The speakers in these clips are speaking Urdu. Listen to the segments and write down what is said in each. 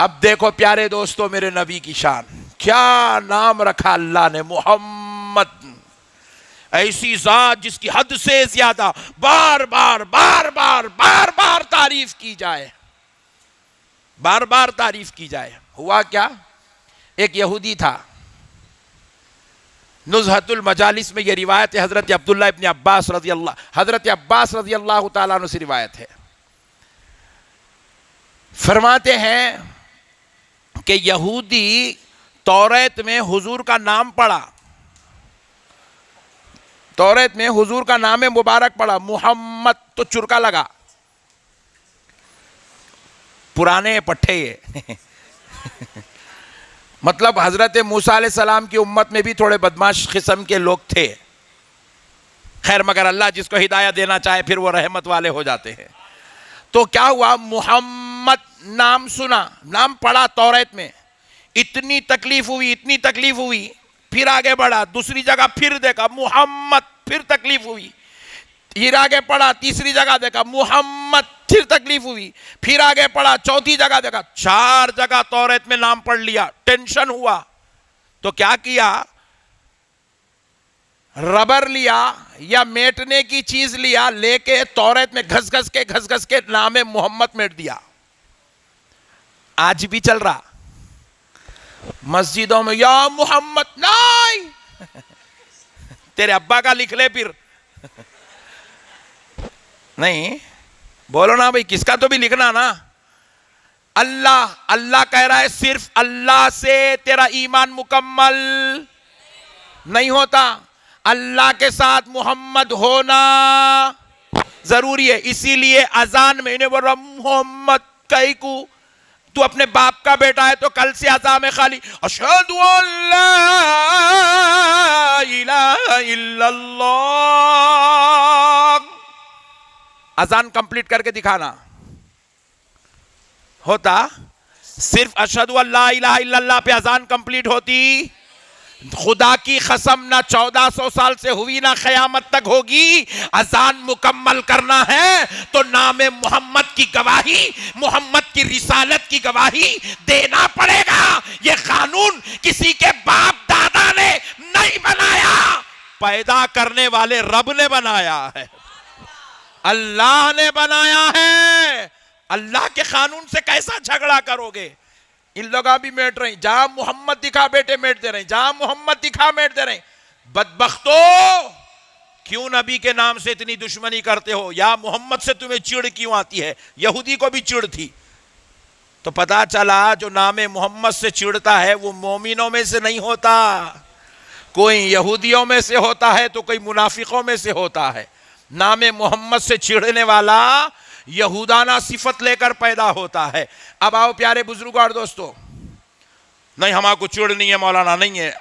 اب دیکھو پیارے دوستو میرے نبی کی شان، کیا نام رکھا اللہ نے، محمد، ایسی ذات جس کی حد سے زیادہ بار بار بار بار بار بار تعریف کی جائے، بار بار تعریف کی جائے۔ ہوا کیا، ایک یہودی تھا، نزہۃ المجالس میں یہ روایت ہے، حضرت عبداللہ ابن عباس حضرت عباس رضی اللہ تعالیٰ عنہ سے روایت ہے، فرماتے ہیں کہ یہودی توریت میں حضور کا نام پڑھا، توریت میں حضور کا نام مبارک پڑھا محمد، تو چرکا لگا، پرانے پٹھے یہ مطلب حضرت موسیٰ علیہ السلام کی امت میں بھی تھوڑے بدماش قسم کے لوگ تھے، خیر مگر اللہ جس کو ہدایت دینا چاہے پھر وہ رحمت والے ہو جاتے ہیں۔ تو کیا ہوا، محمد نام سنا، نام پڑھا توریت میں، اتنی تکلیف ہوئی، پھر آگے بڑھا، دوسری جگہ پھر دیکھا محمد، پھر تکلیف ہوئی، پھر آگے پڑھا، تیسری جگہ دیکھا محمد، پھر تکلیف ہوئی، پھر آگے پڑھا، چوتھی جگہ دیکھا، 4 جگہ توریت میں نام پڑھ لیا، ٹینشن ہوا، تو کیا کیا، ربر لیا یا میٹنے کی چیز لیا، لے کے توریت میں گھس گھس کے نام محمد میٹ دیا۔ آج بھی چل رہا مسجدوں میں، یا محمد، نہیں تیرے ابا کا لکھ لے پھر، نہیں بولو نا بھئی، کس کا تو بھی لکھنا نا، اللہ کہہ رہا ہے صرف اللہ سے تیرا ایمان مکمل نہیں ہوتا، اللہ کے ساتھ محمد ہونا ضروری ہے۔ اسی لیے اذان میں انہیں بول رہا محمد کئی کو، تو اپنے باپ کا بیٹا ہے تو کل سے اذان میں خالی اشہد ان لا الہ الا اللہ، اذان کمپلیٹ کر کے دکھانا ہوتا، صرف اشہد ان لا الہ الا اللہ پہ اذان کمپلیٹ ہوتی، خدا کی قسم نہ 1400 سال سے ہوئی نہ قیامت تک ہوگی۔ اذان مکمل کرنا ہے تو نام محمد کی گواہی، محمد کی رسالت کی گواہی دینا پڑے گا۔ یہ قانون کسی کے باپ دادا نے نہیں بنایا، پیدا کرنے والے رب نے بنایا ہے، اللہ نے بنایا ہے۔ اللہ کے قانون سے کیسا جھگڑا کرو گے؟ ان لوگاں بھی میٹ رہے ہیں، جہاں محمد دکھا بیٹے میٹ دے رہے ہیں، جہاں محمد دکھا میٹ دے رہے ہیں۔ بدبختو، کیوں نبی کے نام سے اتنی دشمنی کرتے ہو؟ یا محمد سے تمہیں چڑ کیوں آتی ہے؟ یہودی کو بھی چڑ تھی، تو پتا چلا جو نام محمد سے چڑتا ہے وہ مومنوں میں سے نہیں ہوتا، کوئی یہودیوں میں سے ہوتا ہے تو کوئی منافقوں میں سے ہوتا ہے۔ نام محمد سے چڑھنے والا یہودانہ صفت لے کر پیدا ہوتا ہے۔ اب آؤ پیارے بزرگوں اور دوستو، نہیں ہمارا کو چڑ نہیں ہے مولانا، نہیں ہے،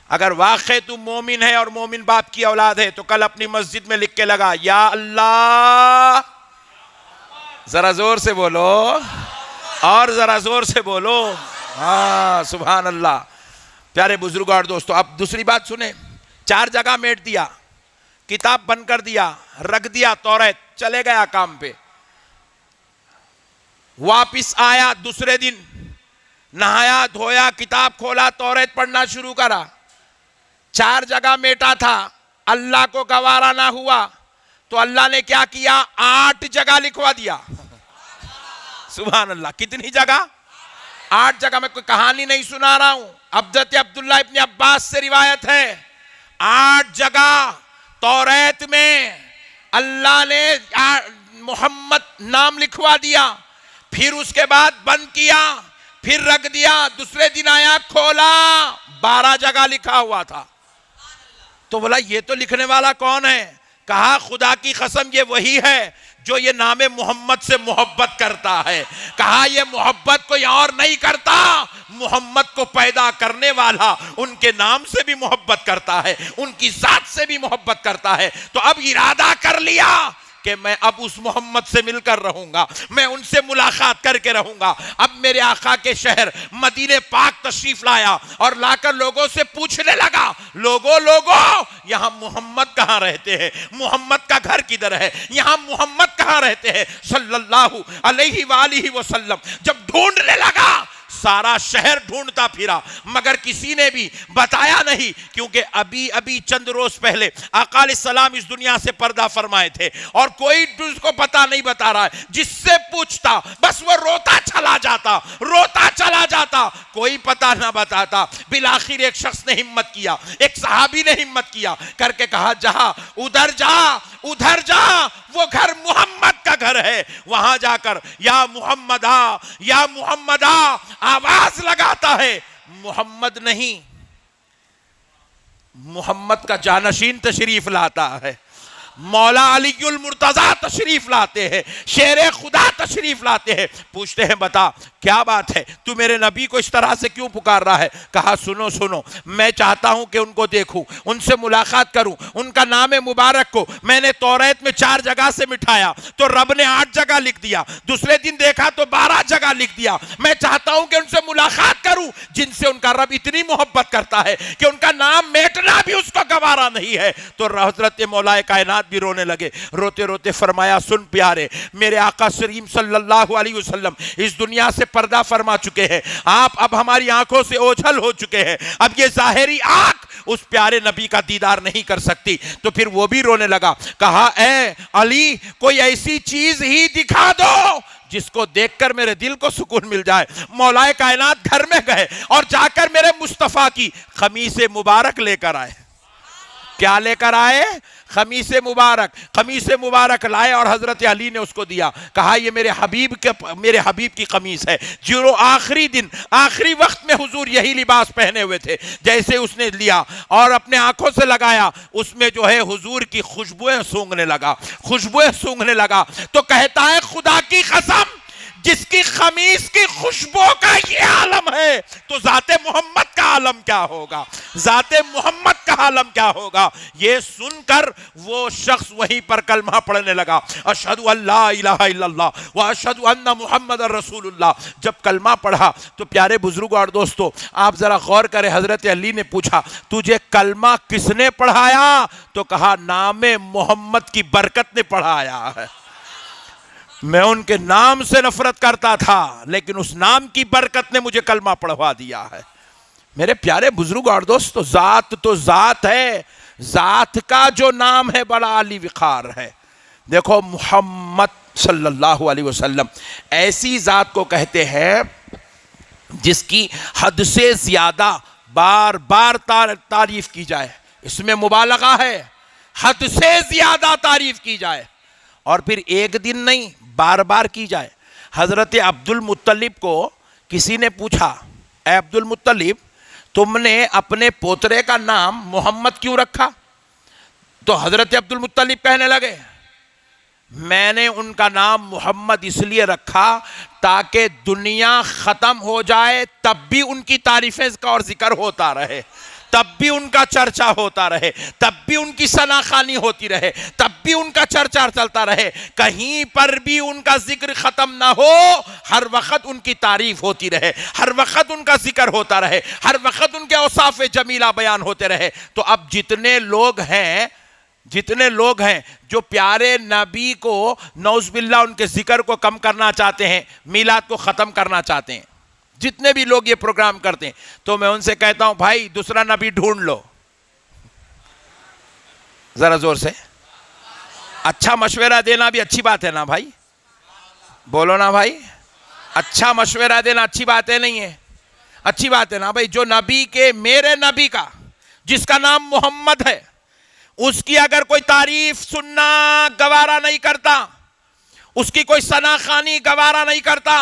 اگر واقع تو مومن ہے اور مومن باپ کی اولاد ہے تو کل اپنی مسجد میں لکھ کے لگا، یا اللہ، ذرا زور سے بولو اور ذرا زور سے بولو، ہاں سبحان اللہ۔ پیارے بزرگوں اور دوستو، اب دوسری بات سنیں، 4 جگہ میٹ دیا، کتاب بند کر دیا، رکھ دیا توریت، چلے گیا کام پہ، واپس آیا دوسرے دن، نہایا دھویا، کتاب کھولا، توریت پڑھنا شروع کرا، 4 جگہ میٹا تھا، اللہ کو گوارا نہ ہوا تو اللہ نے کیا کیا، 8 جگہ لکھوا دیا۔ سبحان اللہ، کتنی جگہ؟ 8 جگہ۔ میں کوئی کہانی نہیں سنا رہا ہوں، حضرت عبداللہ ابن عباس سے روایت ہے، 8 جگہ توریت میں اللہ نے محمد نام لکھوا دیا، پھر اس کے بعد بند کیا، پھر رکھ دیا، دوسرے دن آیا کھولا، 12 جگہ لکھا ہوا تھا۔ تو بولا یہ تو لکھنے والا کون ہے؟ کہا خدا کی قسم یہ وہی ہے جو یہ نام محمد سے محبت کرتا ہے۔ کہا یہ محبت کوئی اور نہیں کرتا، محمد کو پیدا کرنے والا ان کے نام سے بھی محبت کرتا ہے، ان کی ذات سے بھی محبت کرتا ہے۔ تو اب ارادہ کر لیا کہ میں اب اس محمد سے مل کر رہوں گا، میں ان سے ملاقات کر کے رہوں گا۔ اب میرے آقا کے شہر مدینہ پاک تشریف لایا اور لا کر لوگوں سے پوچھنے لگا، لوگوں یہاں محمد کہاں رہتے ہیں؟ محمد کا گھر کدھر ہے؟ یہاں محمد کہاں رہتے ہیں صلی اللہ علیہ وآلہ وسلم؟ جب ڈھونڈنے لگا، سارا شہر ڈھونڈتا پھرا، مگر کسی نے بھی بتایا نہیں، کیونکہ ابھی چند روز پہلے آقا علیہ السلام اس دنیا سے پردہ فرمائے تھے، اور کوئی اس کو پتہ نہیں بتا رہا ہے۔ جس سے پوچھتا بس وہ روتا چلا جاتا، کوئی پتہ نہ بتاتا۔ بالآخر ایک شخص نے ہمت کیا، ایک صحابی نے ہمت کیا کر کے کہا، جہاں ادھر جا، وہ گھر محمد کا گھر ہے، وہاں جا کر یا محمد آ آواز لگاتا ہے۔ محمد نہیں، محمد کا جانشین تشریف لاتا ہے، مولا علی المرتضیٰ تشریف لاتے ہیں، شیر خدا تشریف لاتے ہیں۔ پوچھتے ہیں، بتا کیا بات ہے، تو میرے نبی کو اس طرح سے کیوں پکار رہا ہے؟ کہا، سنو، میں چاہتا ہوں کہ ان کو دیکھوں، ان سے ملاقات کروں، ان کا نام مبارک کو میں نے توریت میں 4 جگہ سے مٹھایا تو رب نے 8 جگہ لکھ دیا، دوسرے دن دیکھا تو 12 جگہ لکھ دیا۔ میں چاہتا ہوں کہ ان سے ملاقات کروں جن سے ان کا رب اتنی محبت کرتا ہے کہ ان کا نام میٹنا بھی اس کو گوارا نہیں ہے۔ تو حضرت مولا کائنات بھی رونے لگے، روتے روتے فرمایا، سن پیارے، میرے آقا کریم صلی اللہ علیہ وسلم اس دنیا سے پردہ فرما چکے ہیں، آپ اب ہماری آنکھوں سے اوجھل ہو چکے ہیں، اب یہ ظاہری آنکھ اس پیارے نبی کا دیدار نہیں کر سکتی۔ تو پھر وہ بھی رونے لگا، کہا، اے علی، کوئی ایسی چیز ہی دکھا دو جس کو دیکھ کر میرے دل کو سکون مل جائے۔ مولا کائنات گھر میں گئے اور جا کر میرے مصطفیٰ کی قمیص مبارک لے کر آئے۔ کیا لے کر آئے؟ قمیص مبارک لائے اور حضرت علی نے اس کو دیا، کہا، یہ میرے حبیب کی قمیص ہے، جو آخری وقت میں حضور یہی لباس پہنے ہوئے تھے۔ جیسے اس نے لیا اور اپنے آنکھوں سے لگایا، اس میں جو ہے حضور کی خوشبوئیں سونگنے لگا تو کہتا ہے، خدا کی قسم، جس کی قمیص کی خوشبو کا یہ عالم ہے تو ذات محمد کا عالم کیا ہوگا؟ یہ سن کر وہ شخص وہیں پر کلمہ پڑھنے لگا، اشہد ان لا الہ الا اللہ واشہد ان محمد رسول اللہ۔ جب کلمہ پڑھا تو پیارے بزرگوں اور دوستو، آپ ذرا غور کریں، حضرت علی نے پوچھا، تجھے کلمہ کس نے پڑھایا؟ تو کہا، نام محمد کی برکت نے پڑھایا ہے۔ میں ان کے نام سے نفرت کرتا تھا، لیکن اس نام کی برکت نے مجھے کلمہ پڑھوا دیا ہے۔ میرے پیارے بزرگ اور دوستو، ذات تو ذات ہے، ذات کا جو نام ہے بڑا عالی وقار ہے۔ دیکھو، محمد صلی اللہ علیہ وسلم ایسی ذات کو کہتے ہیں جس کی حد سے زیادہ بار بار تعریف کی جائے، اس میں مبالغہ ہے، حد سے زیادہ تعریف کی جائے، اور پھر ایک دن نہیں، بار بار کی جائے۔ حضرت عبد المطلب کو کسی نے پوچھا، اے عبد المطلب، تم نے اپنے پوترے کا نام محمد کیوں رکھا؟ تو حضرت عبد المطلب کہنے لگے، میں نے ان کا نام محمد اس لیے رکھا تاکہ دنیا ختم ہو جائے تب بھی ان کی تعریفیں کا اور ذکر ہوتا رہے، تب بھی ان کا چرچا ہوتا رہے، تب بھی ان کی ثناخوانی ہوتی رہے، تب بھی ان کا چرچا چلتا رہے، کہیں پر بھی ان کا ذکر ختم نہ ہو، ہر وقت ان کی تعریف ہوتی رہے، ہر وقت ان کا ذکر ہوتا رہے، ہر وقت ان کے اوصاف جمیلہ بیان ہوتے رہے۔ تو اب جتنے لوگ ہیں جو پیارے نبی کو نعوذ باللہ ان کے ذکر کو کم کرنا چاہتے ہیں، میلاد کو ختم کرنا چاہتے ہیں، جتنے بھی لوگ یہ پروگرام کرتے ہیں، تو میں ان سے کہتا ہوں، بھائی دوسرا نبی ڈھونڈ لو۔ ذرا زور سے، اچھا مشورہ دینا بھی اچھی بات ہے نا بھائی، بولو نا بھائی، اچھا مشورہ دینا اچھی بات ہے نہیں ہے؟ اچھی بات ہے نا بھائی۔ جو نبی کے، میرے نبی کا، جس کا نام محمد ہے، اس کی اگر کوئی تعریف سننا گوارا نہیں کرتا، اس کی کوئی ثناخوانی گوارا نہیں کرتا،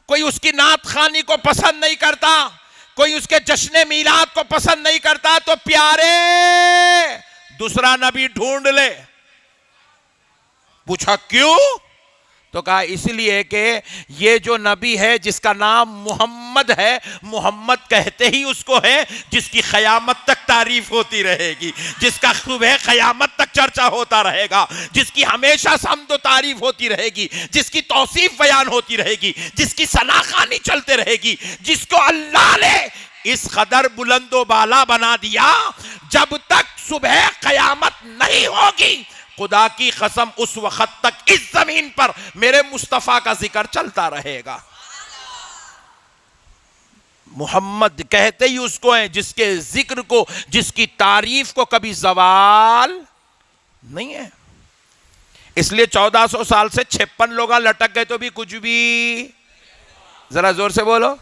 کوئی اس کی نعت خوانی کو پسند نہیں کرتا، کوئی اس کے جشن میلاد کو پسند نہیں کرتا، تو پیارے دوسرا نبی ڈھونڈ لے۔ پوچھا کیوں؟ تو کہا اس لیے کہ یہ جو نبی ہے جس کا نام محمد ہے، محمد کہتے ہی اس کو ہے جس کی قیامت تک تعریف ہوتی رہے گی، جس کا صبح قیامت تک چرچا ہوتا رہے گا، جس کی ہمیشہ حمد و تعریف ہوتی رہے گی، جس کی توصیف بیان ہوتی رہے گی، جس کی ثناخوانی چلتے رہے گی، جس کو اللہ نے اس قدر بلند و بالا بنا دیا جب تک صبح قیامت نہیں ہوگی، خدا کی قسم اس وقت تک اس زمین پر میرے مصطفیٰ کا ذکر چلتا رہے گا۔ محمد کہتے ہی اس کو ہیں جس کے ذکر کو، جس کی تعریف کو کبھی زوال نہیں ہے۔ اس لیے 1400 سال سے 56 لوگ لٹک گئے تو بھی کچھ بھی، ذرا زور سے بولو۔